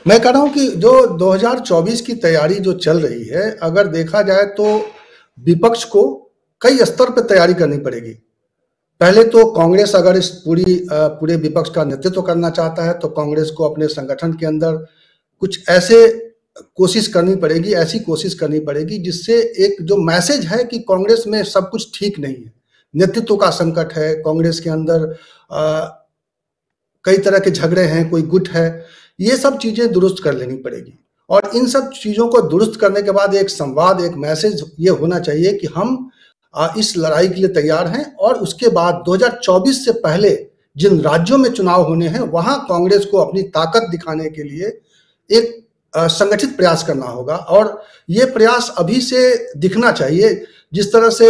मैं कह रहा हूँ कि जो 2024 की तैयारी जो चल रही है, अगर देखा जाए तो विपक्ष को कई स्तर पे तैयारी करनी पड़ेगी। पहले तो कांग्रेस अगर इस पूरे विपक्ष का नेतृत्व करना चाहता है, तो कांग्रेस को अपने संगठन के अंदर कुछ ऐसी कोशिश करनी पड़ेगी जिससे एक जो मैसेज है कि कांग्रेस में सब कुछ ठीक नहीं है, नेतृत्व का संकट है, कांग्रेस के अंदर कई तरह के झगड़े हैं, कोई गुट है, ये सब चीजें दुरुस्त कर लेनी पड़ेगी। और इन सब चीजों को दुरुस्त करने के बाद एक संवाद, एक मैसेज ये होना चाहिए कि हम इस लड़ाई के लिए तैयार हैं, और उसके बाद 2024 से पहले जिन राज्यों में चुनाव होने हैं वहां कांग्रेस को अपनी ताकत दिखाने के लिए एक संगठित प्रयास करना होगा। और ये प्रयास अभी से दिखना चाहिए। जिस तरह से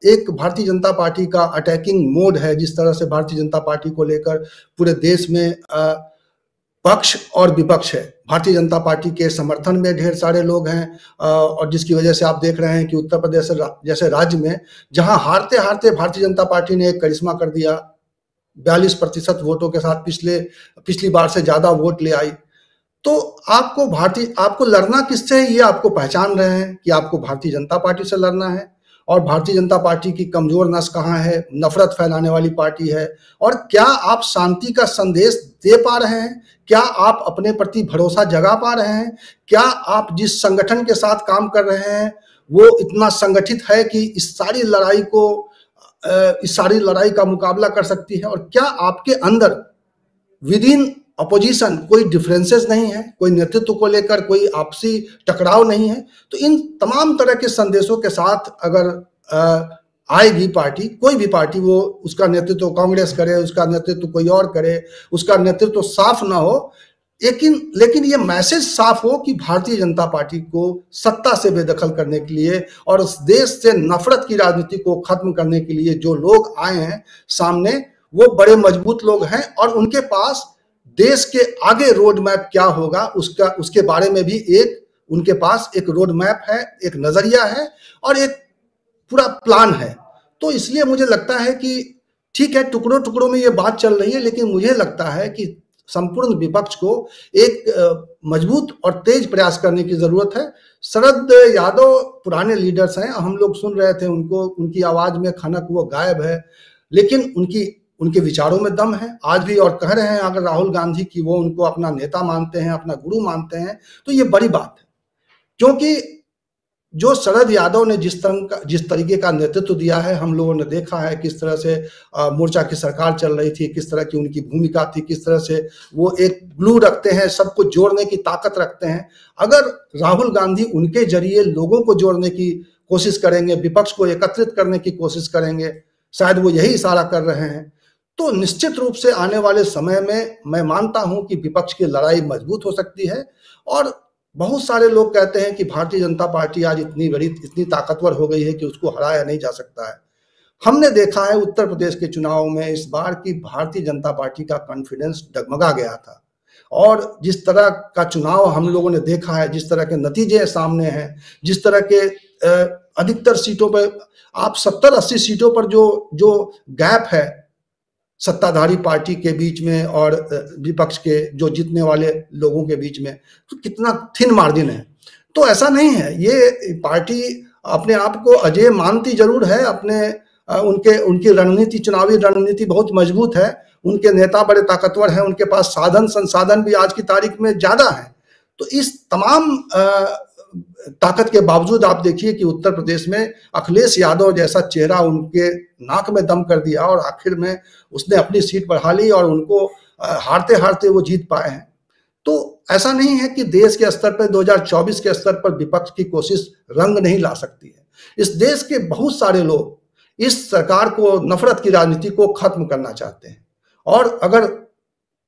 एक भारतीय जनता पार्टी का अटैकिंग मोड है, जिस तरह से भारतीय जनता पार्टी को लेकर पूरे देश में पक्ष और विपक्ष है। भारतीय जनता पार्टी के समर्थन में ढेर सारे लोग हैं, और जिसकी वजह से आप देख रहे हैं कि उत्तर प्रदेश जैसे राज्य में जहां हारते हारते भारतीय जनता पार्टी ने एक करिश्मा कर दिया, 42% वोटों के साथ पिछली बार से ज्यादा वोट ले आई। तो आपको लड़ना किससे है, ये आपको पहचान रहे हैं कि आपको भारतीय जनता पार्टी से लड़ना है। और भारतीय जनता पार्टी की कमजोर नस कहाँ है? नफरत फैलाने वाली पार्टी है। और क्या आप शांति का संदेश दे पा रहे हैं? क्या आप अपने प्रति भरोसा जगा पा रहे हैं? क्या आप जिस संगठन के साथ काम कर रहे हैं वो इतना संगठित है कि इस सारी लड़ाई का मुकाबला कर सकती है? और क्या आपके अंदर विद इन अपोजिशन कोई डिफरेंसेस नहीं है, कोई नेतृत्व को लेकर कोई आपसी टकराव नहीं है? तो इन तमाम तरह के संदेशों के साथ अगर आएगी पार्टी, कोई भी पार्टी, वो उसका नेतृत्व कांग्रेस करे, उसका नेतृत्व कोई और करे, उसका नेतृत्व साफ ना हो, लेकिन ये मैसेज साफ हो कि भारतीय जनता पार्टी को सत्ता से बेदखल करने के लिए और उस देश से नफरत की राजनीति को खत्म करने के लिए जो लोग आए हैं सामने, वो बड़े मजबूत लोग हैं, और उनके पास देश के आगे रोड मैप क्या होगा उसके बारे में भी उनके पास एक रोड मैप है, एक नजरिया है और एक पूरा प्लान है। तो इसलिए मुझे लगता है कि ठीक है, टुकड़ों टुकड़ों में ये बात चल रही है, लेकिन मुझे लगता है कि संपूर्ण विपक्ष को एक मजबूत और तेज प्रयास करने की जरूरत है। शरद यादव पुराने लीडर्स हैं, हम लोग सुन रहे थे उनको, उनकी आवाज में खनक वो गायब है, लेकिन उनके विचारों में दम है आज भी। और कह रहे हैं अगर राहुल गांधी की वो उनको अपना नेता मानते हैं, अपना गुरु मानते हैं, तो ये बड़ी बात है। क्योंकि जो शरद यादव ने जिस तरीके का नेतृत्व दिया है, हम लोगों ने देखा है किस तरह से मोर्चा की सरकार चल रही थी, किस तरह की उनकी भूमिका थी, किस तरह से वो एक ग्लू रखते हैं, सबको जोड़ने की ताकत रखते हैं। अगर राहुल गांधी उनके जरिए लोगों को जोड़ने की कोशिश करेंगे, विपक्ष को एकत्रित करने की कोशिश करेंगे, शायद वो यही इशारा कर रहे हैं, तो निश्चित रूप से आने वाले समय में मैं मानता हूं कि विपक्ष की लड़ाई मजबूत हो सकती है। और बहुत सारे लोग कहते हैं कि भारतीय जनता पार्टी आज इतनी ताकतवर हो गई है कि उसको हराया नहीं जा सकता है। हमने देखा है उत्तर प्रदेश के चुनाव में इस बार की भारतीय जनता पार्टी का कॉन्फिडेंस डगमगा गया था, और जिस तरह का चुनाव हम लोगों ने देखा है, जिस तरह के नतीजे सामने हैं, जिस तरह के अधिकतर सीटों पर आप 70-80 सीटों पर जो गैप है सत्ताधारी पार्टी के बीच में और विपक्ष के जो जीतने वाले लोगों के बीच में, तो कितना थिन मार्जिन है। तो ऐसा नहीं है, ये पार्टी अपने आप को अजेय मानती जरूर है, उनकी रणनीति, चुनावी रणनीति बहुत मजबूत है, उनके नेता बड़े ताकतवर हैं, उनके पास साधन संसाधन भी आज की तारीख में ज्यादा है। तो इस तमाम ताकत के बावजूद आप देखिए कि उत्तर प्रदेश में अखिलेश यादव जैसा चेहरा उनके नाक में दम कर दिया, और आखिर में उसने अपनी सीट बढ़ा ली और उनको हारते हारते वो जीत पाए हैं। तो ऐसा नहीं है कि देश के स्तर पर 2024 के स्तर पर विपक्ष की कोशिश रंग नहीं ला सकती है। इस देश के बहुत सारे लोग इस सरकार को, नफरत की राजनीति को खत्म करना चाहते हैं, और अगर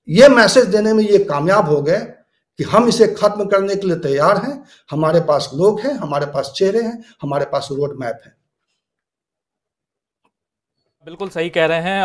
ये मैसेज देने में ये कामयाब हो गए कि हम इसे खत्म करने के लिए तैयार हैं, हमारे पास लोग हैं, हमारे पास चेहरे हैं, हमारे पास रोड मैप है। बिल्कुल सही कह रहे हैं।